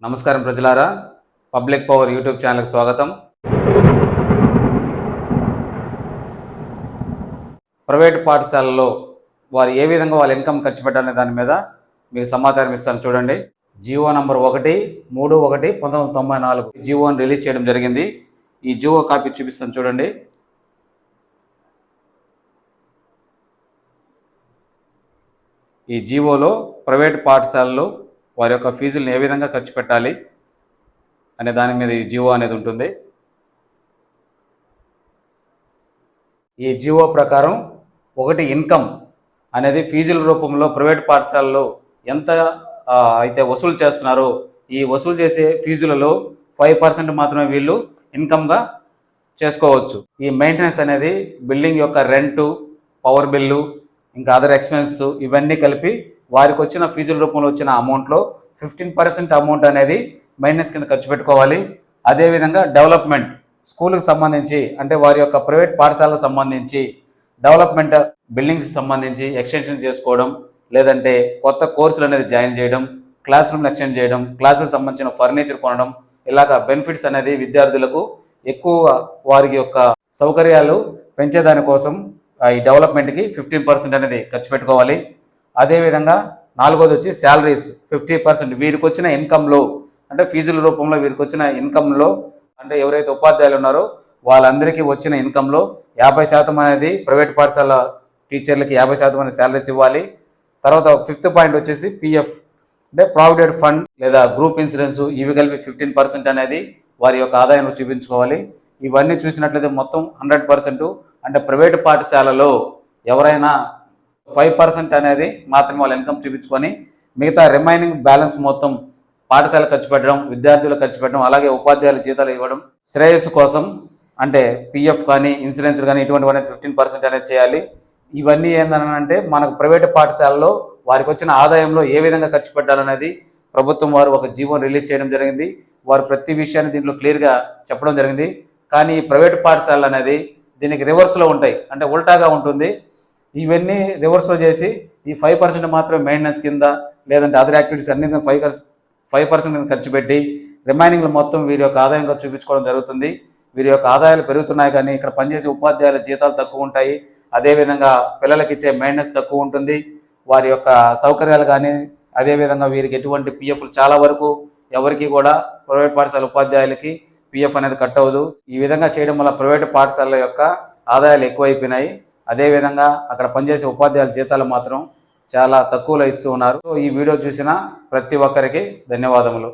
నమస్కారం ప్రజలారా, public power YouTube ఛానల్కి స్వాగతం. ప్రైవేట్ పాఠశాలలో వారు ఏ విధంగా వాళ్ళ ఇన్కమ్ ఖర్చు పెట్టాలనే దాని మీద మీకు సమాచారం ఇస్తాను చూడండి. జియో నంబర్ 131/1994 జియోని రిలీజ్ చేయడం జరిగింది. ఈ జియో కాపీ చూపిస్తాను చూడండి. ఈ జియోలో ప్రైవేట్ పాఠశాలలో వారి యొక్క ఫీజులను ఏ విధంగా ఖర్చు పెట్టాలి అనే దాని మీద ఈ జియో అనేది ఉంటుంది. ఈ జియో ప్రకారం ఒకటి ఇన్కమ్ అనేది ఫీజుల రూపంలో ప్రైవేట్ పాఠశాలలో ఎంత అయితే వసూలు చేస్తున్నారో ఈ వసూలు చేసే ఫీజులలో 5% మాత్రమే వీళ్ళు ఇన్కమ్గా చేసుకోవచ్చు. ఈ మెయింటెనెన్స్ అనేది బిల్డింగ్ యొక్క రెంటు, పవర్ బిల్లు, ఇంకా అదర్ ఎక్స్పెన్సెస్ ఇవన్నీ కలిపి వారికి వచ్చిన ఫీజుల రూపంలో వచ్చిన అమౌంట్లో 15% అమౌంట్ అనేది మెయింటెనెన్స్ కింద ఖర్చు పెట్టుకోవాలి. అదేవిధంగా డెవలప్మెంట్, స్కూల్కి సంబంధించి అంటే వారి యొక్క ప్రైవేట్ పాఠశాలకు సంబంధించి డెవలప్మెంట్, బిల్డింగ్స్కి సంబంధించి ఎక్స్టెన్షన్ చేసుకోవడం, లేదంటే కొత్త కోర్సులు అనేది జాయిన్ చేయడం, క్లాస్ రూమ్లు ఎక్స్టెండ్ చేయడం, క్లాసులకు సంబంధించిన ఫర్నిచర్ కొనడం, ఇలాగ బెనిఫిట్స్ అనేది విద్యార్థులకు ఎక్కువ వారి యొక్క సౌకర్యాలు పెంచేదానికోసం ఈ డెవలప్మెంట్కి 15% అనేది ఖర్చు పెట్టుకోవాలి. అదేవిధంగా నాలుగోది వచ్చి శాలరీస్ 50%. వీరికి వచ్చిన ఇన్కంలో అంటే ఫీజుల రూపంలో వీరికి వచ్చిన ఇన్కంలో అంటే ఎవరైతే ఉపాధ్యాయులు ఉన్నారో వాళ్ళందరికీ వచ్చిన ఇన్కంలో 50% అనేది ప్రైవేట్ పాఠశాల టీచర్లకి 50% అనేది శాలరీస్ ఇవ్వాలి. తర్వాత 5th పాయింట్ వచ్చేసి పిఎఫ్ అంటే ప్రావిడెంట్ ఫండ్ లేదా గ్రూప్ ఇన్సూరెన్స్, ఇవి కలిపి 15% అనేది వారి యొక్క ఆదాయం చూపించుకోవాలి. ఇవన్నీ చూసినట్లయితే మొత్తం 100%. అంటే ప్రైవేట్ పాఠశాలలో ఎవరైనా 5% అనేది మాత్రమే వాళ్ళ ఇన్కమ్ చూపించుకొని మిగతా రిమైనింగ్ బ్యాలెన్స్ మొత్తం పాఠశాల ఖర్చు పెట్టడం, విద్యార్థులు ఖర్చు పెట్టడం, అలాగే ఉపాధ్యాయుల జీతాలు ఇవ్వడం శ్రేయస్సు కోసం అంటే పిఎఫ్ కానీ ఇన్సూరెన్స్ కానీ ఇటువంటివన్నీ 15% అనేది చేయాలి. ఇవన్నీ ఏంటంటే మనకు ప్రైవేట్ పాఠశాలలో వారికి వచ్చిన ఆదాయంలో ఏ విధంగా ఖర్చు పెట్టాలనేది ప్రభుత్వం వారు ఒక జీవోని రిలీజ్ చేయడం జరిగింది. వారు ప్రతి విషయాన్ని దీంట్లో క్లియర్గా చెప్పడం జరిగింది. కానీ ప్రైవేట్ పాఠశాలలు అనేది దీనికి రివర్స్లో ఉంటాయి, అంటే ఉల్టాగా ఉంటుంది. ఇవన్నీ రివర్స్లో చేసి ఈ 5% మాత్రం మెయింటెనెన్స్ కింద లేదంటే అదర్ యాక్టివిటీస్ అన్ని 5% ఖర్చు పెట్టి రిమైనింగ్లు మొత్తం వీరి యొక్క ఆదాయంగా చూపించుకోవడం జరుగుతుంది. వీరి యొక్క ఆదాయాలు పెరుగుతున్నాయి కానీ ఇక్కడ పనిచేసే ఉపాధ్యాయుల జీతాలు తక్కువ ఉంటాయి. అదేవిధంగా పిల్లలకి ఇచ్చే మెయింటెనెన్స్ తక్కువ ఉంటుంది. వారి యొక్క సౌకర్యాలు కానీ అదేవిధంగా వీరికి ఎటువంటి పిఎఫ్లు చాలా వరకు ఎవరికి కూడా ప్రైవేట్ పాఠశాల ఉపాధ్యాయులకి పిఎఫ్ అనేది కట్ అవ్వదు. ఈ విధంగా చేయడం వల్ల ప్రైవేట్ పాఠశాలల యొక్క ఆదాయాలు ఎక్కువైపోయినాయి. అదేవిధంగా అక్కడ పనిచేసే ఉపాధ్యాయుల జీతాలు మాత్రం చాలా తక్కువలో ఇస్తూ ఉన్నారు. ఈ వీడియో చూసిన ప్రతి ఒక్కరికి ధన్యవాదములు.